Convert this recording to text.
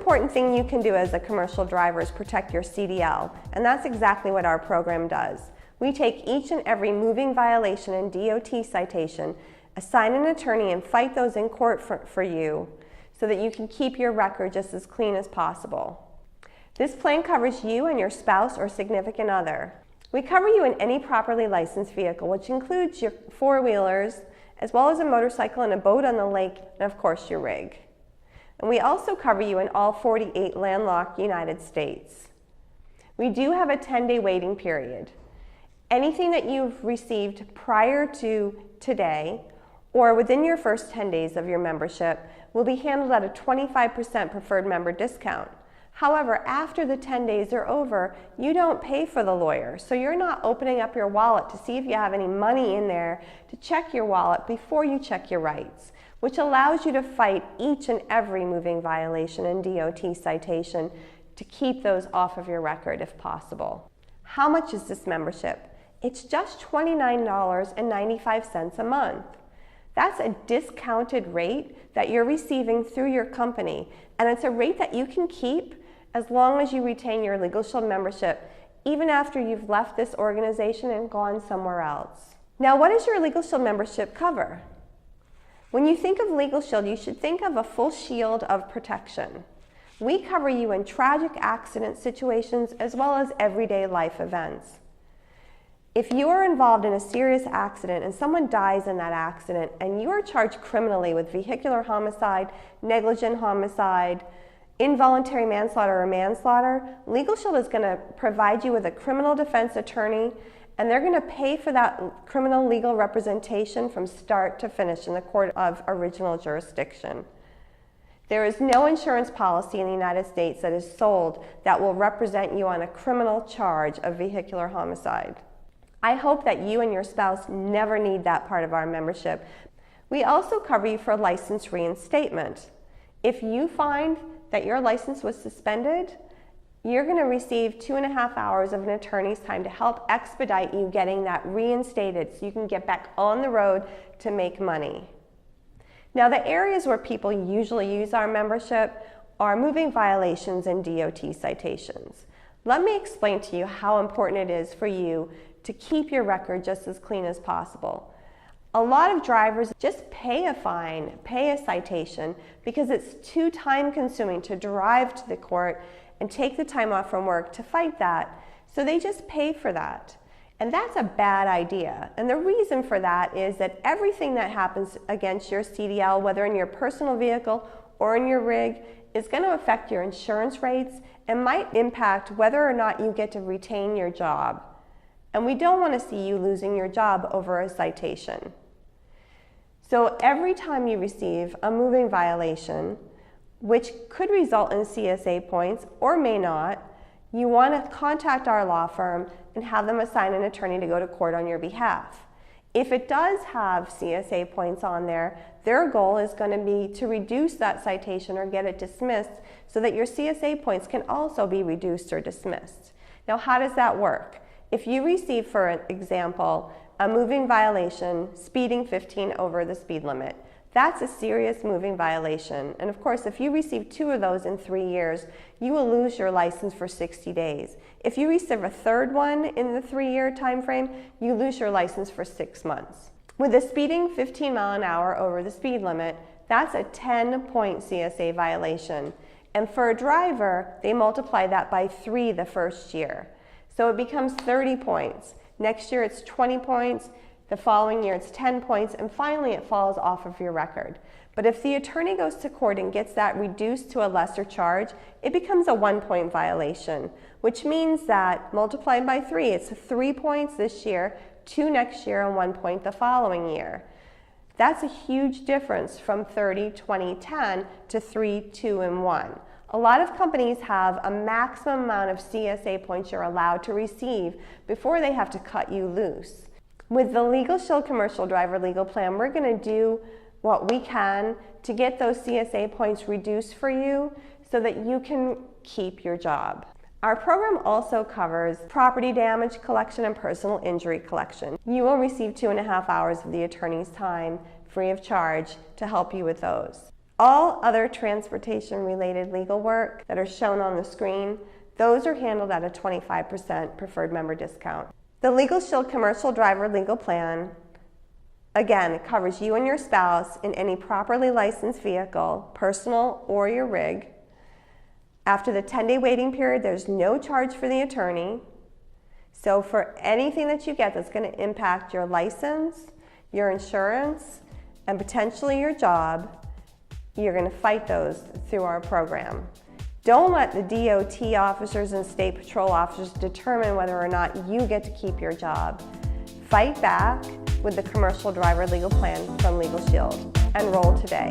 important thing you can do as a commercial driver is protect your CDL, and that's exactly what our program does. We take each and every moving violation and DOT citation, assign an attorney, and fight those in court for you so that you can keep your record just as clean as possible. This plan covers you and your spouse or significant other. We cover you in any properly licensed vehicle, which includes your four-wheelers, as well as a motorcycle and a boat on the lake, and of course your rig. And we also cover you in all 48 landlocked United States. We do have a 10-day waiting period. Anything that you've received prior to today or within your first 10 days of your membership will be handled at a 25% preferred member discount. However, after the 10 days are over, you don't pay for the lawyer, so you're not opening up your wallet to see if you have any money in there to check your wallet before you check your rights, which allows you to fight each and every moving violation and DOT citation to keep those off of your record if possible. How much is this membership? It's just $29.95 a month. That's a discounted rate that you're receiving through your company, and it's a rate that you can keep as long as you retain your Legal Shield membership, even after you've left this organization and gone somewhere else. Now, what does your Legal Shield membership cover? When you think of Legal Shield, you should think of a full shield of protection. We cover you in tragic accident situations as well as everyday life events. If you are involved in a serious accident and someone dies in that accident and you are charged criminally with vehicular homicide, negligent homicide, involuntary manslaughter or manslaughter, Legal Shield is going to provide you with a criminal defense attorney, and they're going to pay for that criminal legal representation from start to finish in the court of original jurisdiction. There is no insurance policy in the United States that is sold that will represent you on a criminal charge of vehicular homicide. I hope that you and your spouse never need that part of our membership. We also cover you for license reinstatement. If you find that your license was suspended, you're going to receive 2.5 hours of an attorney's time to help expedite you getting that reinstated so you can get back on the road to make money. Now, the areas where people usually use our membership are moving violations and DOT citations. Let me explain to you how important it is for you to keep your record just as clean as possible. A lot of drivers just pay a fine, pay a citation, because it's too time-consuming to drive to the court and take the time off from work to fight that, so they just pay for that. And that's a bad idea. And the reason for that is that everything that happens against your CDL, whether in your personal vehicle or in your rig, is going to affect your insurance rates and might impact whether or not you get to retain your job. And we don't want to see you losing your job over a citation. So every time you receive a moving violation, which could result in CSA points or may not, you want to contact our law firm and have them assign an attorney to go to court on your behalf. If it does have CSA points on there, their goal is going to be to reduce that citation or get it dismissed so that your CSA points can also be reduced or dismissed. Now, how does that work? If you receive, for example, a moving violation, speeding 15 over the speed limit, that's a serious moving violation. And of course, if you receive 2 of those in 3 years, you will lose your license for 60 days. If you receive a third one in the 3-year time frame, you lose your license for 6 months. With a speeding 15 miles an hour over the speed limit, that's a 10-point CSA violation. And for a driver, they multiply that by 3 the first year. So it becomes 30 points. Next year it's 20 points, the following year it's 10 points, and finally it falls off of your record. But if the attorney goes to court and gets that reduced to a lesser charge, it becomes a 1-point violation, which means that multiplied by 3, it's 3 points this year, 2 next year, and 1 point the following year. That's a huge difference from 30, 20, 10 to 3, 2, and 1. A lot of companies have a maximum amount of CSA points you're allowed to receive before they have to cut you loose. With the Legal Shield Commercial Driver Legal Plan, we're going to do what we can to get those CSA points reduced for you so that you can keep your job. Our program also covers property damage collection and personal injury collection. You will receive 2.5 hours of the attorney's time free of charge to help you with those. All other transportation-related legal work that are shown on the screen, those are handled at a 25% preferred member discount. The Legal Shield Commercial Driver Legal Plan, again, it covers you and your spouse in any properly licensed vehicle, personal or your rig. After the 10-day waiting period, there's no charge for the attorney. So for anything that you get that's going to impact your license, your insurance, and potentially your job, you're going to fight those through our program. Don't let the DOT officers and state patrol officers determine whether or not you get to keep your job. Fight back with the Commercial Driver Legal Plan from Legal Shield. Enroll today.